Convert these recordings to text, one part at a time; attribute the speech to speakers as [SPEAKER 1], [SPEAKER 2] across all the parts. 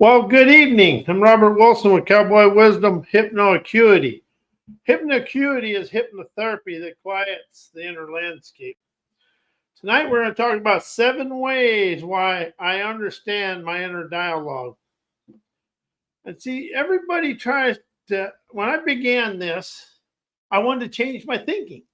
[SPEAKER 1] Well, good evening. I'm Robert Wilson with Cowboy Wisdom Hypnoacuity. Hypnoacuity is hypnotherapy that quiets the inner landscape. Tonight we're going to talk about 7 ways why I understand my inner dialogue. And see, everybody tries to, when I began this, I wanted to change my thinking.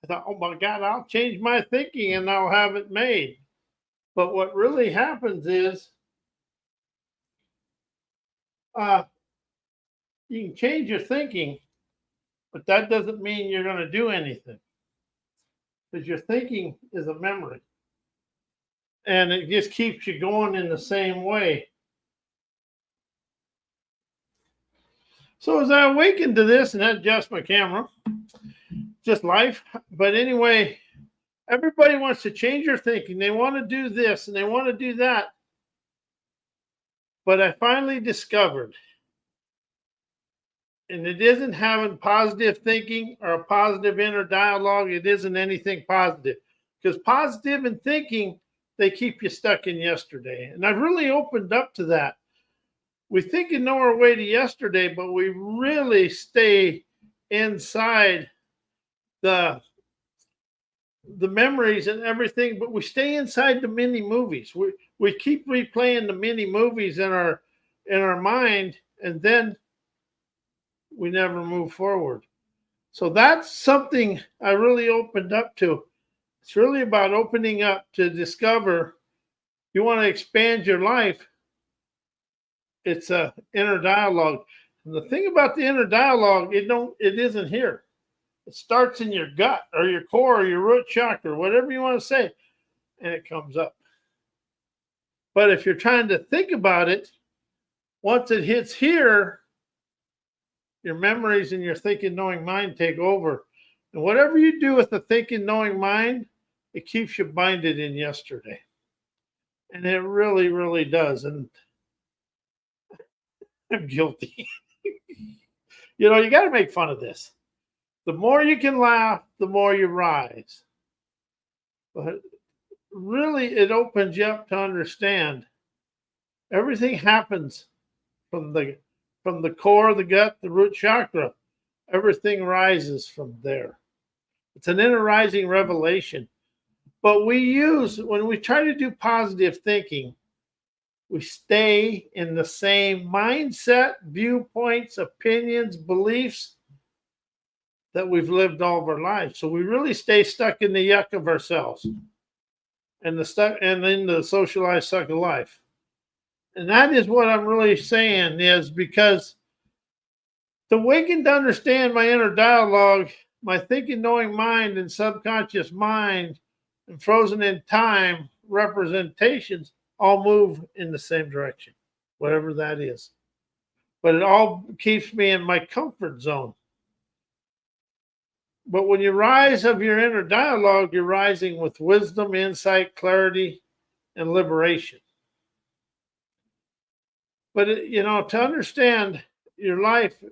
[SPEAKER 1] I thought, oh my God, I'll change my thinking and I'll have it made. But what really happens is, uh, you can change your thinking, but that doesn't mean you're going to do anything because your thinking is a memory and it just keeps you going in the same way. So as I awakened to this, and that's just my camera, just life. But anyway, everybody wants to change their thinking. They want to do this and they want to do that. But I finally discovered, and it isn't having positive thinking or a positive inner dialogue. It isn't anything positive, because positive and thinking, they keep you stuck in yesterday. And I've really opened up to that. We think and know our way to yesterday, but we really stay inside the memories and everything, but we stay inside the mini movies. We keep replaying the mini movies in our mind, and then we never move forward. So that's something I really opened up to. It's really about opening up to discover you want to expand your life. It's a inner dialogue. And the thing about the inner dialogue, it isn't here. It starts in your gut or your core or your root chakra, whatever you want to say, and it comes up. But if you're trying to think about it, once it hits here, your memories and your thinking, knowing mind take over. And whatever you do with the thinking, knowing mind, it keeps you binded in yesterday. And it really, really does. And I'm guilty. You got to make fun of this. The more you can laugh, the more you rise. But really, it opens you up to understand everything happens from the core of the gut, the root chakra. Everything rises from there. It's an inner rising revelation. But when we try to do positive thinking, we stay in the same mindset, viewpoints, opinions, beliefs that we've lived all of our lives. So we really stay stuck in the yuck of ourselves and in the socialized suck of life. And that is what I'm really saying, is because to awaken to understand my inner dialogue, my thinking, knowing mind, and subconscious mind, and frozen in time representations all move in the same direction, whatever that is. But it all keeps me in my comfort zone. But when you rise of your inner dialogue, you're rising with wisdom, insight, clarity, and liberation. But, to understand your life,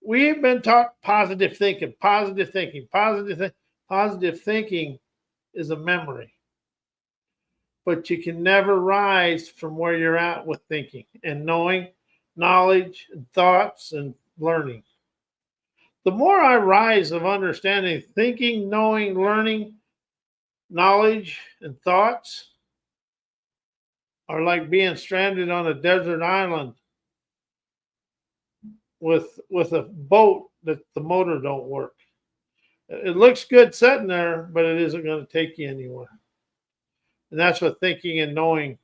[SPEAKER 1] we've been taught positive thinking, positive thinking, positive thinking is a memory. But you can never rise from where you're at with thinking and knowing, knowledge, and thoughts, and learning. The more I rise of understanding, thinking, knowing, learning, knowledge, and thoughts are like being stranded on a desert island with a boat that the motor don't work. It looks good sitting there, but it isn't going to take you anywhere. And that's what thinking and knowing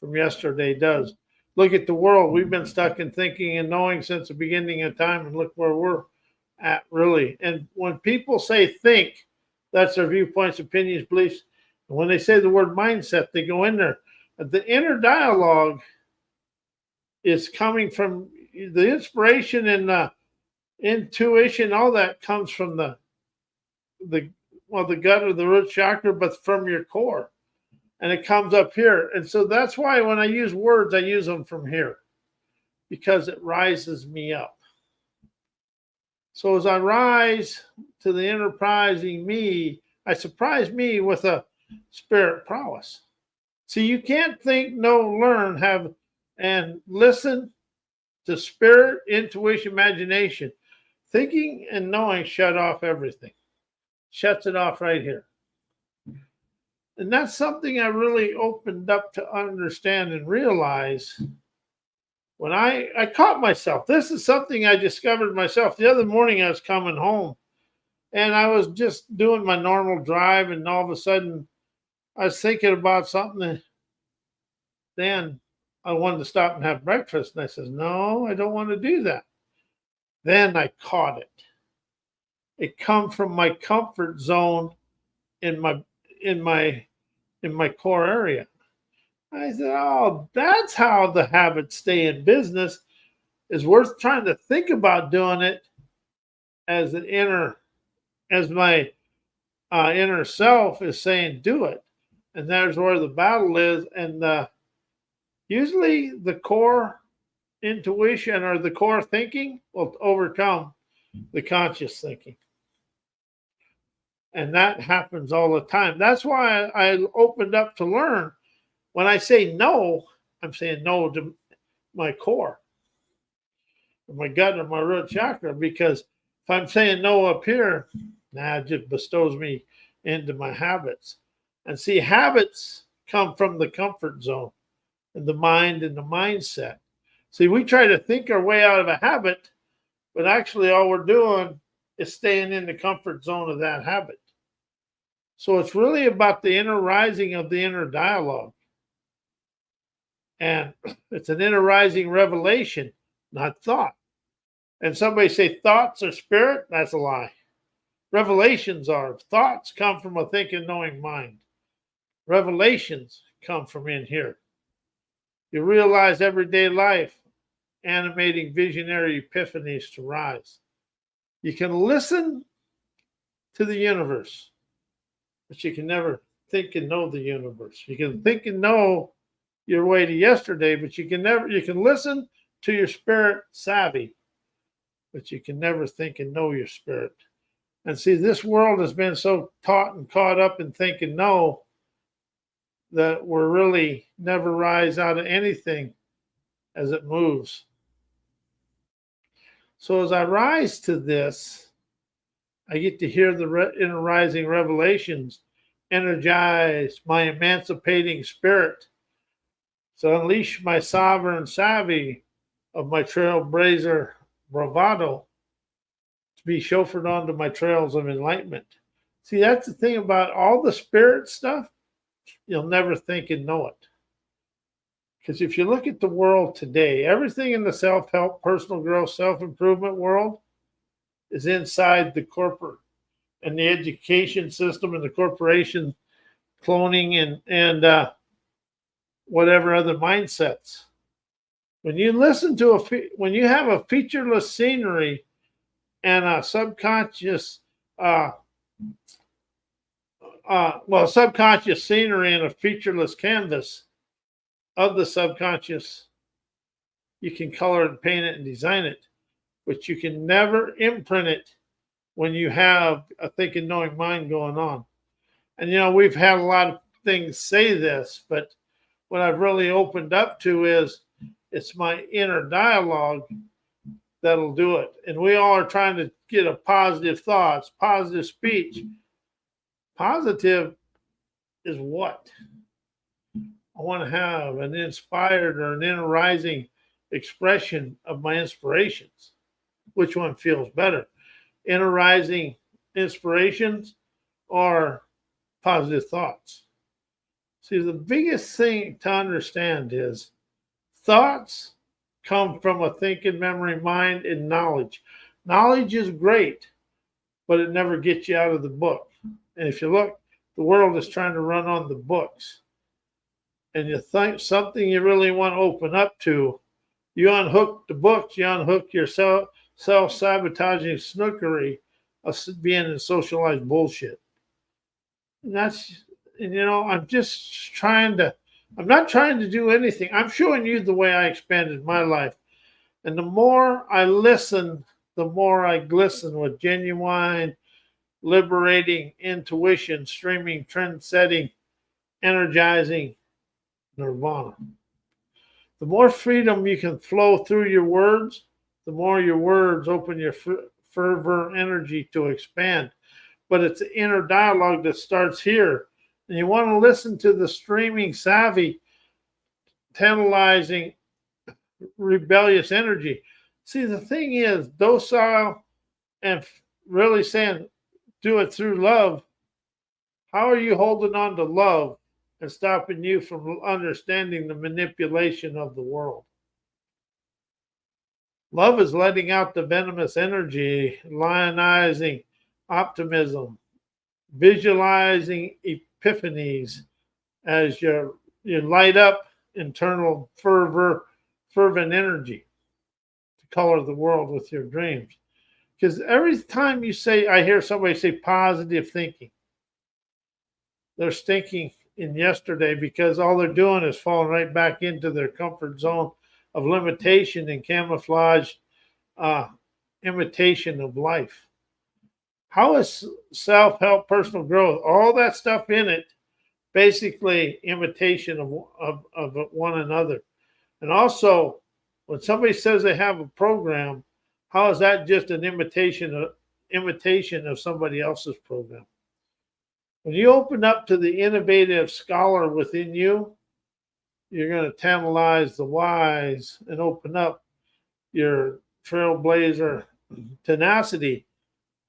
[SPEAKER 1] from yesterday does. Look at the world. We've been stuck in thinking and knowing since the beginning of time, and look where we're at, really. And when people say think, that's their viewpoints, opinions, beliefs. And when they say the word mindset, they go in there. The inner dialogue is coming from the inspiration and the intuition. All that comes from the gut or the root chakra, but from your core. And it comes up here. And so that's why when I use words, I use them from here, because it rises me up. So as I rise to the enterprising me, I surprise me with a spirit prowess. See, you can't think, know, learn, have and listen to spirit, intuition, imagination. Thinking and knowing shut off everything. Shuts it off right here. And that's something I really opened up to understand and realize when I caught myself. This is something I discovered myself. The other morning I was coming home and I was just doing my normal drive, and all of a sudden I was thinking about something, and then I wanted to stop and have breakfast. And I said, no, I don't want to do that. Then I caught it. It come from my comfort zone in my core area. I said, oh, that's how the habits stay in business. Is worth trying to think about doing it as my inner self is saying, do it. And there's where the battle is. And usually the core intuition or the core thinking will overcome the conscious thinking. And that happens all the time. That's why I opened up to learn. When I say no, I'm saying no to my core, my gut, or my root chakra, because if I'm saying no up here, it just bestows me into my habits. And see, habits come from the comfort zone and the mind and the mindset. See, we try to think our way out of a habit, but actually all we're doing is staying in the comfort zone of that habit. So it's really about the inner rising of the inner dialogue. And it's an inner rising revelation, not thought. And somebody say thoughts are spirit? That's a lie. Revelations are. Thoughts come from a thinking, knowing mind. Revelations come from in here. You realize everyday life, animating visionary epiphanies to rise. You can listen to the universe, but you can never think and know the universe. You can think and know your way to yesterday, but you can listen to your spirit savvy, but you can never think and know your spirit. And see, this world has been so taught and caught up in think and know that we're really never rise out of anything as it moves. So as I rise to this, I get to hear the inner rising revelations, energize my emancipating spirit. So unleash my sovereign savvy of my trailblazer bravado to be chauffeured onto my trails of enlightenment. See, that's the thing about all the spirit stuff. You'll never think and know it. Because if you look at the world today, everything in the self-help, personal growth, self-improvement world is inside the corporate and the education system and the corporation cloning and whatever other mindsets. When you listen to when you have a featureless scenery and a subconscious, subconscious scenery and a featureless canvas of the subconscious, you can color and paint it and design it, but you can never imprint it when you have a thinking, knowing mind going on. And, we've had a lot of things say this, but what I've really opened up to is it's my inner dialogue that'll do it. And we all are trying to get a positive thoughts, positive speech. Positive is what? I want to have an inspired or an inner rising expression of my inspirations. Which one feels better? Inner rising inspirations or positive thoughts? See, the biggest thing to understand is thoughts come from a thinking, memory, mind, and knowledge. Knowledge is great, but it never gets you out of the book. And if you look, the world is trying to run on the books. And you think something you really want to open up to, you unhook the books, you unhook your self-sabotaging snookery of being in socialized bullshit. And I'm just I'm not trying to do anything. I'm showing you the way I expanded my life. And the more I listen, the more I glisten with genuine, liberating intuition, streaming, trend-setting, energizing nirvana. The more freedom you can flow through your words, the more your words open your fervor energy to expand. But it's the inner dialogue that starts here. And you want to listen to the streaming, savvy, tantalizing, rebellious energy. See, the thing is, docile and really saying, do it through love. How are you holding on to love and stopping you from understanding the manipulation of the world? Love is letting out the venomous energy, lionizing optimism, visualizing epiphanies as you light up internal fervent energy to color the world with your dreams. Because every time you say, I hear somebody say positive thinking, they're stinking in yesterday because all they're doing is falling right back into their comfort zone of limitation and camouflage imitation of life. How is self-help, personal growth, all that stuff in it, basically imitation of one another? And also, when somebody says they have a program, how is that just an imitation of somebody else's program? When you open up to the innovative scholar within you, you're going to tantalize the wise and open up your trailblazer tenacity,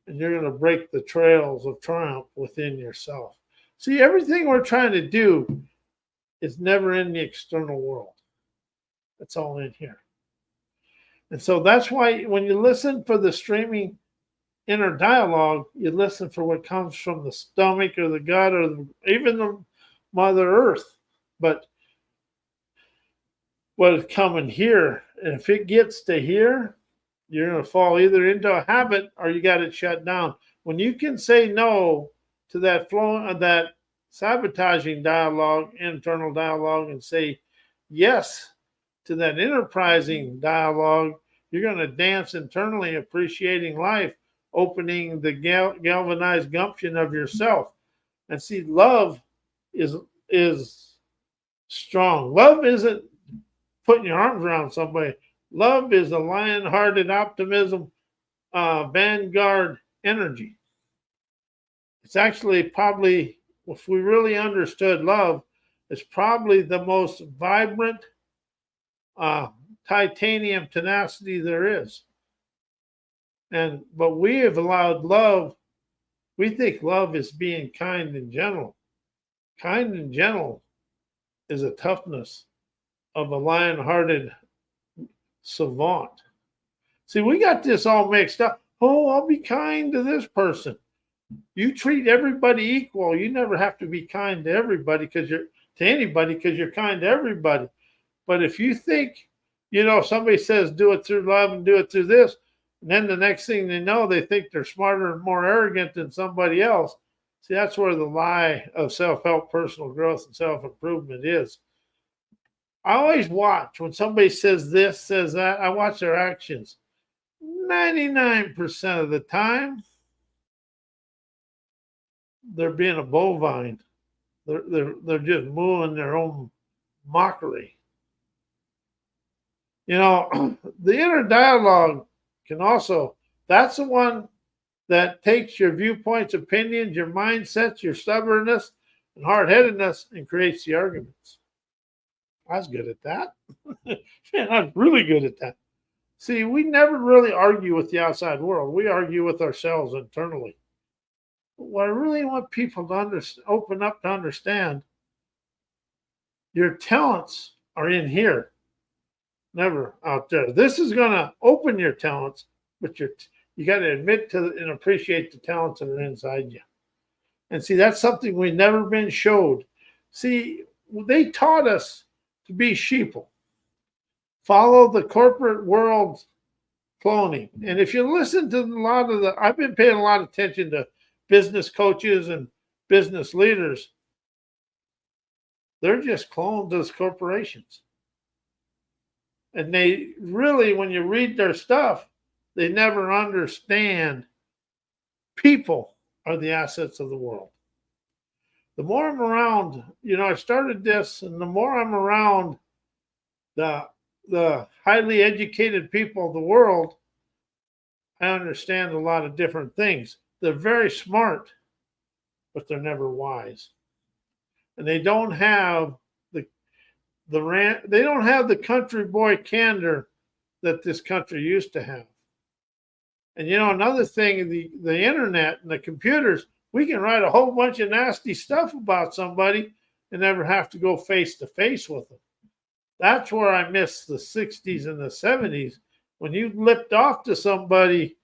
[SPEAKER 1] and you're going to break the trails of triumph within yourself. See, everything we're trying to do is never in the external world. It's all in here. And so that's why when you listen for the streaming inner dialogue, you listen for what comes from the stomach or the gut or even the Mother Earth. But what is coming here, and if it gets to here, you're going to fall either into a habit or you got it shut down. When you can say no to that flow, that sabotaging dialogue, internal dialogue, and say yes to that enterprising dialogue, you're going to dance internally, appreciating life, opening the galvanized gumption of yourself. And see, love is strong. Love isn't putting your arms around somebody. Love is a lion-hearted optimism, vanguard energy. It's actually probably, if we really understood love, it's probably the most vibrant titanium tenacity there is. But we have allowed love, we think love is being kind and gentle. Kind and gentle is a toughness of a lion-hearted savant. See, we got this all mixed up. Oh, I'll be kind to this person. You treat everybody equal. You never have to be kind to everybody because you're kind to everybody. But if you think, somebody says do it through love and do it through this, and then the next thing they know, they think they're smarter and more arrogant than somebody else. See, that's where the lie of self-help, personal growth, and self-improvement is. I always watch when somebody says this, says that. I watch their actions. 99% of the time, they're being a bovine. They're just mooing their own mockery. The inner dialogue can also, that's the one that takes your viewpoints, opinions, your mindsets, your stubbornness, and hard-headedness and creates the arguments. I was good at that. Man, I was really good at that. See, we never really argue with the outside world. We argue with ourselves internally. But what I really want people to open up to understand, your talents are in here, never out there. This is going to open your talents, but you got to admit to and appreciate the talents that are inside you. And see, that's something we've never been showed. See, they taught us to be sheeple, follow the corporate world cloning. And if you listen to I've been paying a lot of attention to business coaches and business leaders. They're just clones as corporations. And they really, when you read their stuff, they never understand people are the assets of the world. The more I'm around, I started this, and the more I'm around The highly educated people of the world, I understand a lot of different things. They're very smart, but they're never wise. And they don't have the they don't have the country boy candor that this country used to have. And another thing, the internet and the computers, we can write a whole bunch of nasty stuff about somebody and never have to go face to face with them. That's where I miss the 60s and the 70s. When you lipped off to somebody,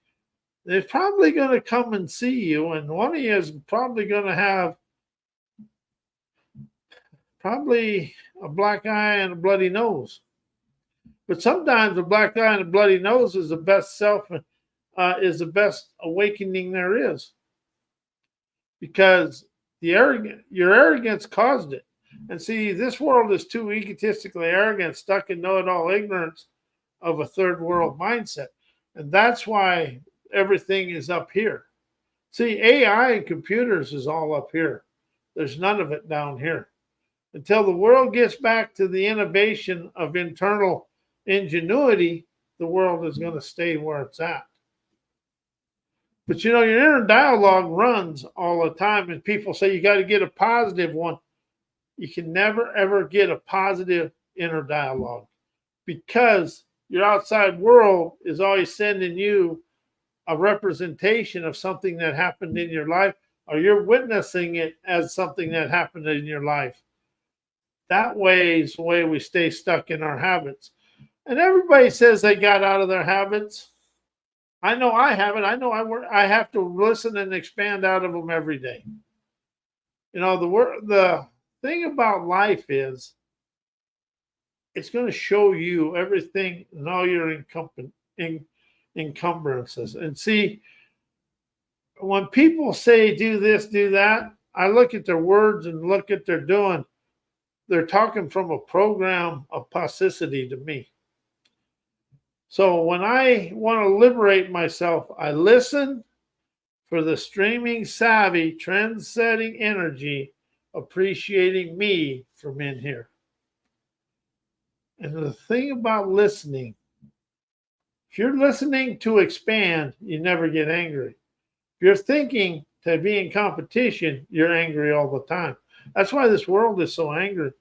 [SPEAKER 1] they're probably going to come and see you, and one of you is probably going to have probably a black eye and a bloody nose. But sometimes a black eye and a bloody nose is the best is the best awakening there is, because your arrogance caused it. And see, this world is too egotistically arrogant, stuck in know-it-all ignorance of a third world mindset. And that's why everything is up here. See, AI and computers is all up here. There's none of it down here. Until the world gets back to the innovation of internal ingenuity, the world is going to stay where it's at. But your inner dialogue runs all the time, and people say you got to get a positive one. You can never, ever get a positive inner dialogue, because your outside world is always sending you a representation of something that happened in your life, or you're witnessing it as something that happened in your life. That way is the way we stay stuck in our habits. And everybody says they got out of their habits. I know I haven't. I know I have to listen and expand out of them every day. The thing about life is it's going to show you everything and all your encumbrances. And see, when people say do this, do that, I look at their words and look at their doing. They're talking from a program of toxicity to me. So when I want to liberate myself, I listen for the streaming savvy, trend-setting energy, appreciating me from in here. And the thing about listening, if you're listening to expand, you never get angry. If you're thinking to be in competition, you're angry all the time. That's why this world is so angry.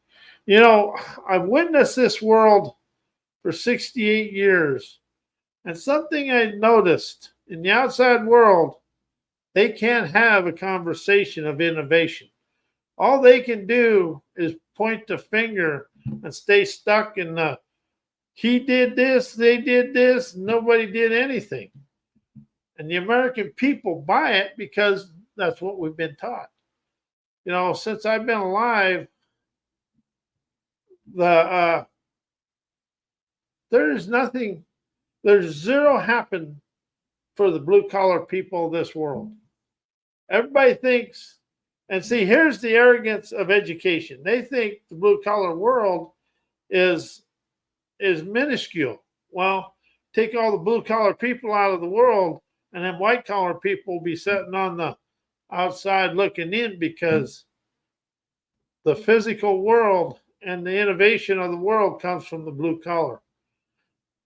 [SPEAKER 1] I've witnessed this world for 68 years. And something I noticed in the outside world, they can't have a conversation of innovation. All they can do is point the finger and stay stuck in the, he did this, they did this, nobody did anything. And the American people buy it because that's what we've been taught. Since I've been alive, there's zero happened for the blue collar people of this world. Everybody thinks, and see, here's the arrogance of education. They think the blue collar world is minuscule. Well, take all the blue collar people out of the world, and then white collar people will be sitting on the outside looking in, because the physical world and the innovation of the world comes from the blue collar.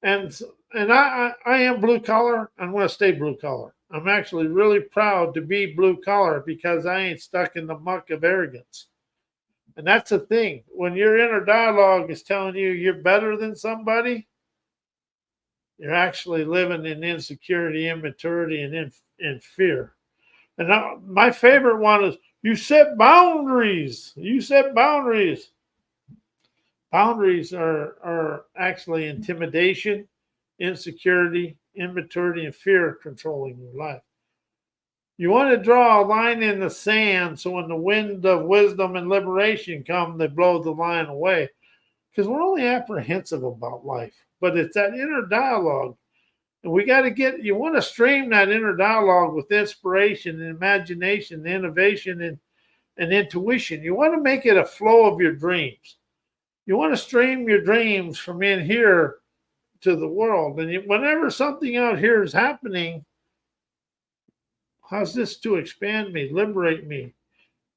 [SPEAKER 1] And I am blue collar. I'm going to stay blue collar. I'm actually really proud to be blue collar, because I ain't stuck in the muck of arrogance. And that's the thing. When your inner dialogue is telling you you're better than somebody, you're actually living in insecurity, immaturity, and in fear. And my favorite one is, you set boundaries. You set boundaries. Boundaries are actually intimidation, insecurity, immaturity, and fear controlling your life. You want to draw a line in the sand, so when the wind of wisdom and liberation come, they blow the line away. Because we're only apprehensive about life. But it's that inner dialogue. And we got to you want to stream that inner dialogue with inspiration and imagination, innovation, and intuition. You want to make it a flow of your dreams. You want to stream your dreams from in here to the world. And whenever something out here is happening, how's this to expand me, liberate me?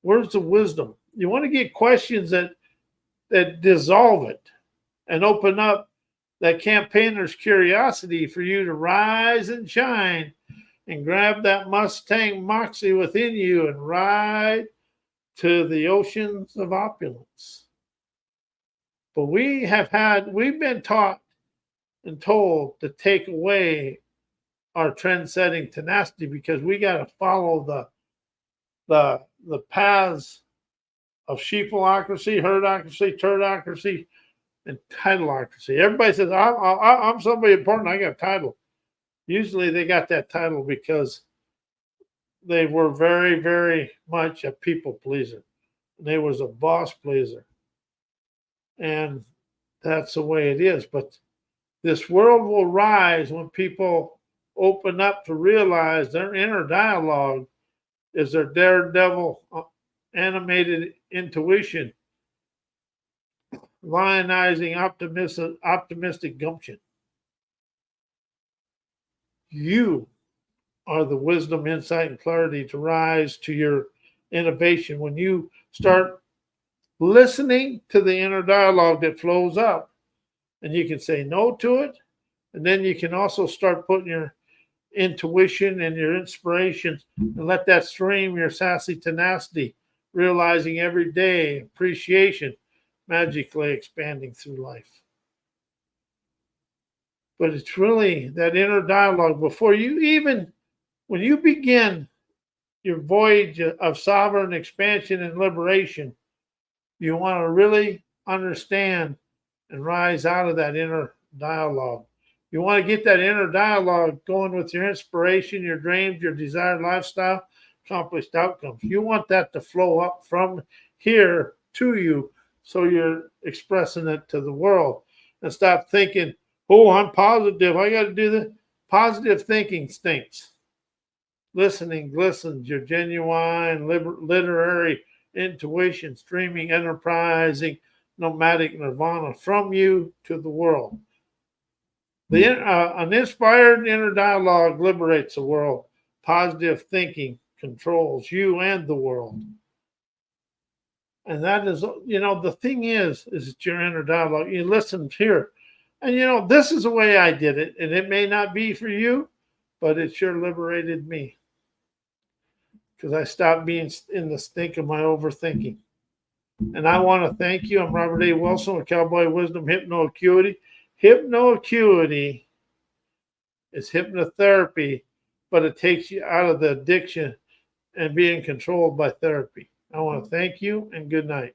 [SPEAKER 1] Where's the wisdom? You want to get questions that dissolve it. and open up that campaigner's curiosity for you to rise and shine and grab that Mustang moxie within you and ride to the oceans of opulence. But we've been taught and told to take away our trend-setting tenacity because we got to follow the paths of sheepleocracy, herdocracy, turdocracy, and titleocracy. Everybody says, I'm somebody important, I got a title. Usually they got that title because they were very, very much a people pleaser. They was a boss pleaser. And that's the way it is. But this world will rise when people open up to realize their inner dialogue is their daredevil animated intuition, lionizing optimistic gumption. You are the wisdom, insight, and clarity to rise to your innovation when you start listening to the inner dialogue that flows up, and you can say no to it, and then you can also start putting your intuition and your inspiration and let that stream your sassy tenacity, realizing every day appreciation magically expanding through life. But it's really that inner dialogue before you even, when you begin your voyage of sovereign expansion and liberation, you want to really understand and rise out of that inner dialogue. You want to get that inner dialogue going with your inspiration, your dreams, your desired lifestyle, accomplished outcomes. You want that to flow up from here to you so you're expressing it to the world. And stop thinking, oh, I'm positive, I got to do this. Positive thinking stinks. Listening glistens. Your genuine literary intuition, streaming, enterprising, nomadic nirvana from you to the world. An inspired inner dialogue liberates the world. Positive thinking controls you and the world. And that is, the thing is it's your inner dialogue. You listen here. And, this is the way I did it. And it may not be for you, but it sure liberated me. Because I stopped being in the stink of my overthinking. And I want to thank you. I'm Robert A. Wilson with Cowboy Wisdom Hypnoacuity. Hypnoacuity is hypnotherapy, but it takes you out of the addiction and being controlled by therapy. I want to thank you and good night.